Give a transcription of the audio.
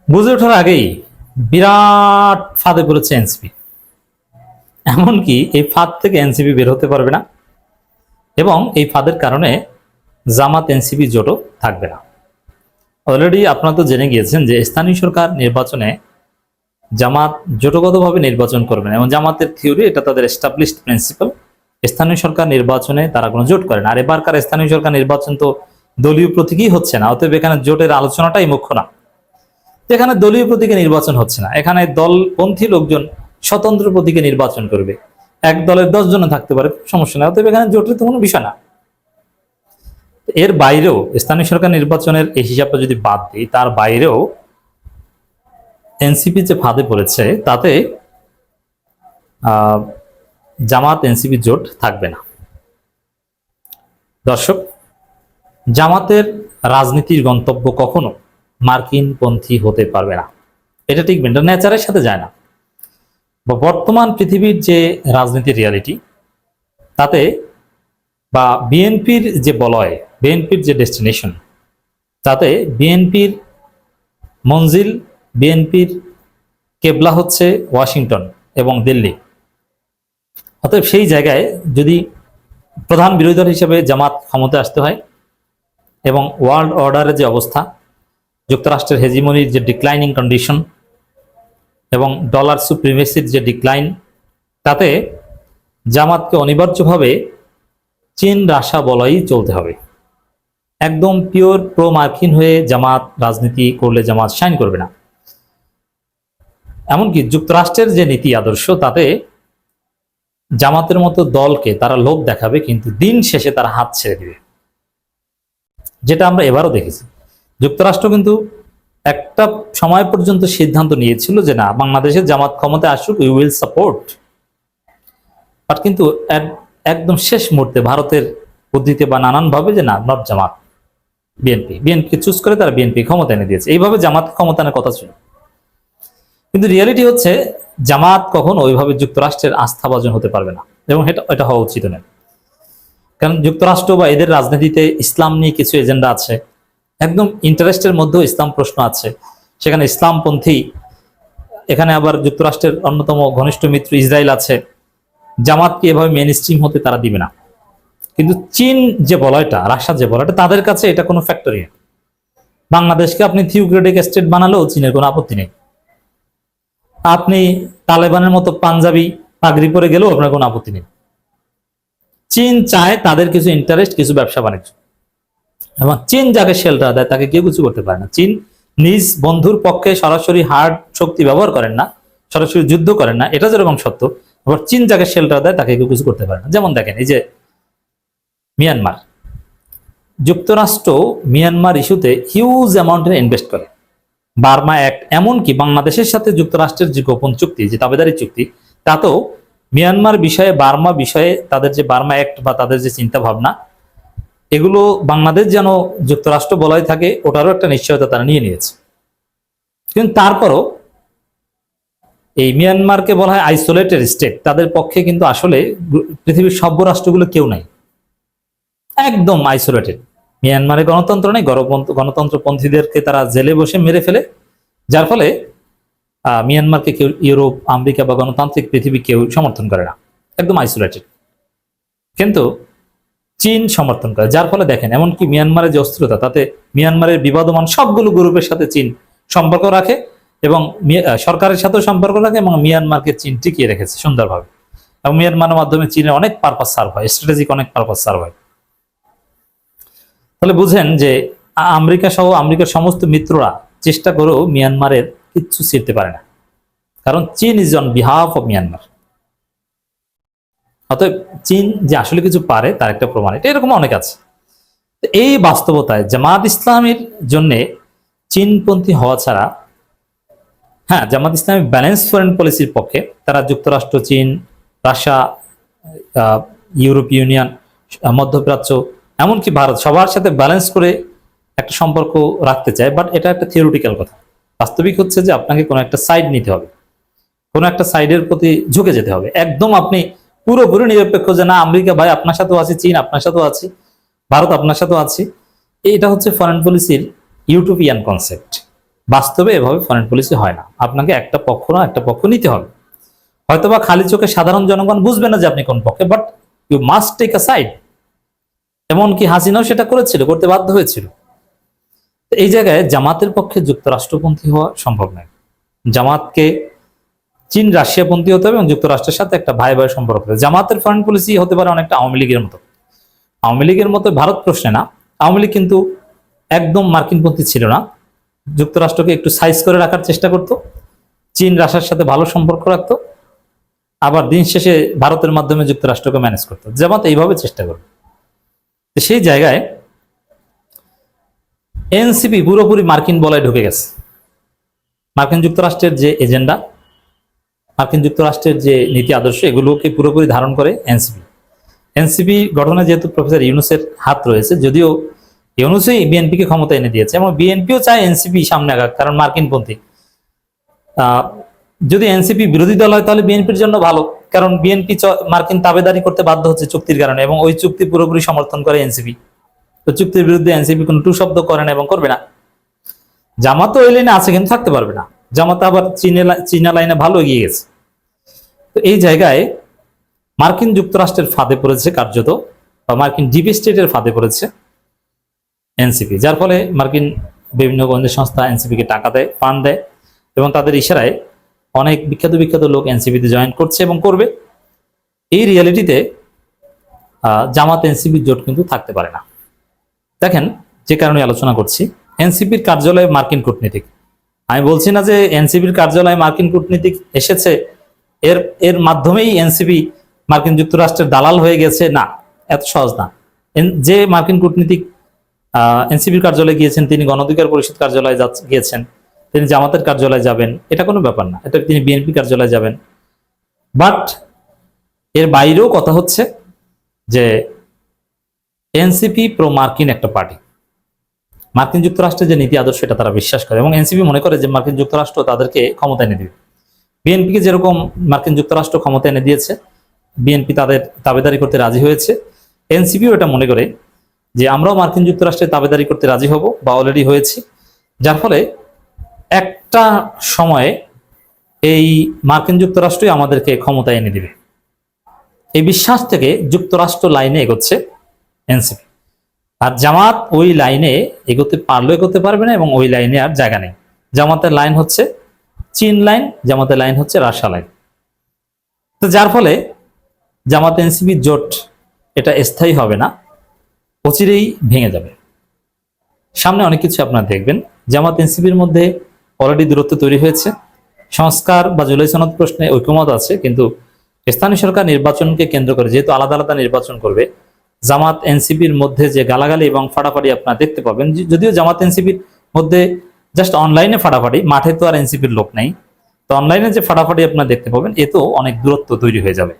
বুঝে ওঠার আগেই বিরাট ফাঁদে পড়েছে এনসিপি। এমনকি এই ফাঁদ থেকে এনসিপি বের হতে পারবে না এবং এই ফাঁদের কারণে জামাত এনসিপি জোটও থাকবে না। অলরেডি আপনারা তো জেনে গিয়েছেন যে স্থানীয় সরকার নির্বাচনে জামাত জোটগতভাবে নির্বাচন করবে না এবং জামাতের থিওরি, এটা তাদের এস্টাবলিশড প্রিন্সিপাল। স্থানীয় সরকার নির্বাচনে তারা কোনো জোট করে না। আর এবারকার স্থানীয় সরকার নির্বাচন তো দলীয় প্রতীকই হচ্ছে না, অতএব এখানে জোটের আলোচনাটাই মুখ্য না। যেখানে দলীয় প্রতীকে নির্বাচন হচ্ছে না, এখানে দলপন্থী লোকজন স্বতন্ত্র প্রতীকে নির্বাচন করবে। এক দলের 10 জন থাকতে পারে, সমস্যা নেই, অতএব এখানে জোটের তো কোনো বিষয় না। এর বাইরেও স্থানীয় সরকার নির্বাচনের এই হিসাবটা যদি বাদ দিই, তার বাইরেও এনসিপি যে ফাঁদে পড়েছে তাতে জামাত এনসিপি জোট থাকবে না। দর্শক, জামাতের রাজনীতির গন্তব্য কখনো মার্কিন পন্থী হতে পারবে না, এটা ঠিক নেচারের সাথে যায় না। বর্তমান পৃথিবীর যে রাজনীতির রিয়ালিটি, তাতে বা বিএনপির যে বলয়, বিএনপির যে ডেস্টিনেশন, তাতে বিএনপির মঞ্জিল, বিএনপির কেবলা হচ্ছে ওয়াশিংটন এবং দিল্লি। অতএব সেই জায়গায় যদি প্রধান বিরোধী দল হিসেবে জামাত ক্ষমতায় আসতে হয় এবং ওয়ার্ল্ড অর্ডারের যে অবস্থা, যুক্তরাষ্ট্রের হেজিমনির যে ডিক্লাইনিং কন্ডিশন এবং ডলার সুপ্রিমেসির যে ডিক্লাইন, তাতে জামাতকে অনিবার্যভাবে চীন রাশা বলয়ই চলতে হবে। একদম পিওর প্রো মার্কিন হয়ে জামাত রাজনীতি করলে জামাত শাইন করবে না। এমনকি যুক্তরাষ্ট্রের যে নীতি আদর্শ, তাতে জামাতের মতো দলকে তারা লোভ দেখাবে, কিন্তু দিন শেষে তারা হাত ছেড়ে দিবে, যেটা আমরা এবারও দেখেছি। যুক্তরাষ্ট্র কিন্তু একটা সময় পর্যন্ত সিদ্ধান্ত নিয়েছিল যে না, বাংলাদেশের জামাত ক্ষমতায় আসুক, উই উইল সাপোর্ট। বাট কিন্তু একদম শেষ মুহূর্তে ভারতের বুদ্ধিতে বা নানানভাবে যে না, নট জামাত, বিএনপি চুজ করে তারা বিএনপি ক্ষমতা এনে দিয়েছে। এইভাবে জামাত ক্ষমতা আনার কথা ছিল, কিন্তু রিয়ালিটি হচ্ছে জামাত কখনো ওইভাবে যুক্তরাষ্ট্রের আস্থাভাজন হতে পারবে না এবং এটা হওয়া উচিত নয়। কারণ যুক্তরাষ্ট্র বা এদের রাজনীতিতে ইসলাম নিয়ে কিছু এজেন্ডা আছে, একদম ইন্টারেস্টের মধ্যেও ইসলাম প্রশ্ন আছে, সেখানে ইসলামপন্থী। এখানে আবার যুক্তরাষ্ট্রের অন্যতম ঘনিষ্ঠ মিত্র ইসরায়েল আছে। জামাতকে এভাবে মেইন স্ট্রিম হতে তারা দিবে না। কিন্তু চীন যে বলয়টা, রাশিয়া যে বলয়টা, তাদের কাছে এটা কোনো ফ্যাক্টরি না। বাংলাদেশকে আপনি থিওক্রেটিক স্টেট বানালেও চীনের কোনো আপত্তি নেই। আপনি তালেবানের মতো পাঞ্জাবি পাগড়ি পরে গেলেও আপনার কোনো আপত্তি নেই। চীন চায় তাদের কিছু ইন্টারেস্ট, কিছু ব্যবসা বাণিজ্য, এবং চীন যাকে শেল্টার দেয় তাকে কেউ কিছু করতে পারে না। চীন নিজ বন্ধুর পক্ষে সরাসরি হার্ড শক্তি ব্যবহার করেন না, সরাসরি যুদ্ধ করেন না, এটা যেরকম সত্য, আবার চীন যাকে শেল্টার দেয় তাকে কেউ কিছু করতে পারে না। যেমন দেখেন, এই যে মিয়ানমার, যুক্তরাষ্ট্র মিয়ানমার ইস্যুতে হিউজ অ্যামাউন্টে ইনভেস্ট করে। বার্মা অ্যাক্ট, এমনকি বাংলাদেশের সাথে যুক্তরাষ্ট্রের যে গোপন চুক্তি, যে দাবেদারি চুক্তি, তাতেও মিয়ানমার বিষয়ে, বার্মা বিষয়ে তাদের যে বার্মা অ্যাক্ট বা তাদের যে চিন্তা ভাবনা, এগুলো বাংলাদেশ যেন যুক্তরাষ্ট্র বলয় থাকে, ওটারও একটা নিশ্চয়তা তারা নিয়ে নিয়েছে। কিন্তু তারপরও এই মিয়ানমারকে বলা হয় আইসোলেটেড স্টেট, তাদের পক্ষে কিন্তু আসলে পৃথিবীর সভ্য রাষ্ট্রগুলো কেউ নাই, একদম আইসোলেটেড। মিয়ানমারে গণতন্ত্র নেই, গণতন্ত্রপন্থীদেরকে তারা জেলে বসে মেরে ফেলে, যার ফলে মিয়ানমারকে কেউ, ইউরোপ, আমেরিকা বা গণতান্ত্রিক পৃথিবী কেউ সমর্থন করে না, একদম আইসোলেটেড। কিন্তু চীন সমর্থন করে, যার ফলে দেখেন এমনকি মিয়ানমারের যে অস্থিরতা, তাতে মিয়ানমারের বিবাদমান সবগুলো গ্রুপের সাথে চীন সম্পর্ক রাখে এবং সরকারের সাথেও সম্পর্ক রাখে, এবং মিয়ানমারকে চীন টিকিয়ে রেখেছে সুন্দরভাবে। এবং মিয়ানমারের মাধ্যমে চীনের অনেক পারপাস সার্ভ হয়, স্ট্র্যাটেজিক অনেক পারপাস সার্ভ হয়। তাহলে বুঝেন যে আমেরিকা সহ আমেরিকার সমস্ত মিত্ররা চেষ্টা করেও মিয়ানমারের কিচ্ছু ছিঁড়তে পারে না, কারণ চীন is on behalf of Myanmar. অতএব চীন যে আসলে কিছু পারে তার একটা প্রমাণ, এটা এরকম অনেক আছে। এই বাস্তবতায় জামাত ইসলামের জন্য চীনপন্থী হওয়া ছাড়া, হ্যাঁ, জামাত ইসলামী ব্যালেন্স ফরেন পলিসির পক্ষে। তারা যুক্তরাষ্ট্র, চীন, রাশিয়া, ইউরোপীয় ইউনিয়ন, মধ্যপ্রাচ্য, এমনকি ভারত, সবার সাথে ব্যালেন্স করে একটা সম্পর্ক রাখতে চায়। বাট এটা একটা থিওরিটিক্যাল কথা। বাস্তবিক হচ্ছে যে আপনাকে কোনো একটা সাইড নিতে হবে, কোনো একটা সাইডের প্রতি ঝুঁকে যেতে হবে। একদম আপনি পুরোপুরি নিরপেক্ষ যে না, আমেরিকা ভাই আপনার সাথেও আছি, চীন আপনার সাথেও আছি, ভারত আপনার সাথেও আছি, এটা হচ্ছে ফরেন পলিসির ইউটোপিয়ান কনসেপ্ট। বাস্তবে এভাবে ফরেন পলিসি হয় না। আপনাকে একটা পক্ষ না একটা পক্ষ নিতে হবে। হয়তোবা খালি চোখে সাধারণ জনগণ বুঝবে না যে আপনি কোন পক্ষে, but you must take a side. এমনকি হাসিনাও সেটা করেছিল, করতে বাধ্য হয়েছিল। এই জায়গায় জামাতের পক্ষে যুক্তরাষ্ট্রপন্থী হওয়া সম্ভব নয়। জামাতকে চীন রাশিয়াপন্থী হতে হবে এবং যুক্তরাষ্ট্রের সাথে একটা ভাই ভাই সম্পর্ক হতে হবে। জামাতের ফরেন পলিসি হতে পারে অনেকটা আওয়ামী লীগের মতো। আওয়ামী লীগের মতো ভারত প্রশ্নে না, আওয়ামী লীগ কিন্তু একদম মার্কিনপন্থী ছিল না, যুক্তরাষ্ট্রকে একটু সাইজ করে রাখার চেষ্টা করত, চীন রাশিয়ার সাথে ভালো সম্পর্ক রাখতো, আবার দিন শেষে ভারতের মাধ্যমে যুক্তরাষ্ট্রকে ম্যানেজ করতো। জামাত এইভাবে চেষ্টা করবে। সেই জায়গায় এনসিপি পুরোপুরি মার্কিন বলায় ঢুকে গেছে। মার্কিন যুক্তরাষ্ট্রের যে এজেন্ডা, মার্কিন যুক্তরাষ্ট্রের যে নীতি আদর্শ, এগুলোকে পুরোপুরি ধারণ করে এনসিপি। এনসিপি গঠনে যেহেতু প্রফেসর ইউনূসের হাত রয়েছে, যদিও ইউনূসই বিএনপিকে ক্ষমতা এনে দিয়েছে এবং বিএনপিও চায় এনসিপি সামনে আগাক, কারণ মার্কিনপন্থী। যদি এনসিপি বিরোধী দল হয় তাহলে বিএনপির জন্য ভালো, কারণ বিএনপি মার্কিন তাবেদারি করতে বাধ্য হচ্ছে চুক্তির কারণে, এবং ওই চুক্তি পুরোপুরি সমর্থন করে এনসিপি। তো চুক্তির বিরুদ্ধে এনসিপি কোনো টু শব্দ করে না এবং করবে না। জামাত ওই লাইনে আছে কিন্তু থাকতে পারবে না। জামাত আবার চীনা লাইনে ভালো এগিয়ে গেছে। তো এই জায়গায় মার্কিন যুক্তরাষ্ট্রের ফাঁদে পড়েছে কার্যত, বা মার্কিন ডিপ স্টেটের ফাঁদে পড়েছে এনসিপি, যার ফলে মার্কিন বিভিন্ন গোয়েন্দা সংস্থা এনসিপিকে টাকা দেয়, ফান্ড দেয়, এবং তাদের ইশারায় অনেক বিখ্যাত বিখ্যাত লোক এনসিপিতে জয়েন করছে এবং করবে। এই রিয়ালিটিতে জামাত এনসিপির জোট কিন্তু থাকতে পারে না। দেখেন, যে কারণে আলোচনা করছি, এনসিপির কার্যালয়ে মার্কিন কূটনীতিক। আমি বলছি না যে এনসিপির কার্যালয়ে মার্কিন কূটনীতিক এসেছে এর মাধ্যমেই এনসিপি মার্কিন যুক্তরাষ্ট্রের দালাল হয়ে গেছে, না, এত সহজ না। যে মার্কিন কূটনীতিক এনসিপির কার্যালয়ে গিয়েছেন, তিনি গণ অধিকার পরিষদ কার্যালয়ে গিয়েছেন, তিনি জামাতের কার্যালয়ে যাবেন, এটা কোনো ব্যাপার না। এটা তিনি বিএনপি কার্যালয়ে যাবেন। বাট এর বাইরেও কথা হচ্ছে যে এনসিপি প্রো মার্কিন একটা পার্টি। মার্কিন যুক্তরাষ্ট্রের যে নীতি আদর্শ এটা তারা বিশ্বাস করে, এবং এনসিপি মনে করে যে মার্কিন যুক্তরাষ্ট্র তাদেরকে ক্ষমতা এনে দিবে। বিএনপিকে যেরকম মার্কিন যুক্তরাষ্ট্র ক্ষমতা এনে দিয়েছে, বিএনপি তাদের তাবেদারি করতে রাজি হয়েছে, এনসিপিও এটা মনে করে যে আমরাও মার্কিন যুক্তরাষ্ট্রের তাবেদারি করতে রাজি হব, বা অলরেডি হয়েছি। যার ফলে একটা সময়ে এই মার্কিন যুক্তরাষ্ট্রই আমাদেরকে ক্ষমতা এনে দিবে। এই বিশ্বাস থেকে যুক্তরাষ্ট্র লাইনে এগোচ্ছে এনসিপি। আর জামাত ওই লাইনে এগোতে পারলেও এগোতে পারবে না, এবং ওই লাইনে আর জায়গা নেই। জামাতের লাইন হচ্ছে চীন লাইন, জামাতের লাইন হচ্ছে রাশিয়া লাইন। তো যার ফলে জামাত এনসিপি জোট এটা স্থায়ী হবে না, অচিরেই ভেঙে যাবে। সামনে অনেক কিছু আপনারা দেখবেন। জামাত এনসিপির মধ্যে অলরেডি দূরত্ব তৈরি হয়েছে। সংস্কার বা জুলাই সনদ প্রশ্নে ঐক্যমত আছে, কিন্তু স্থানীয় সরকার নির্বাচনকে কেন্দ্র করে যেহেতু আলাদা আলাদা নির্বাচন করবে, জামাত এনসিপির মধ্যে যে গালাগালি এবং ফাটাফাটি আপনারা দেখতে পাবেন, যদিও জামাত এনসিপির মধ্যে জাস্ট অনলাইনে ফাটাফাটি, মাঠে তো আর এনসিপির লোক নেই, তো অনলাইনে যে ফাটাফাটি আপনারা দেখতে পাবেন, এতেও অনেক দূরত্ব তৈরি হয়ে যাবে।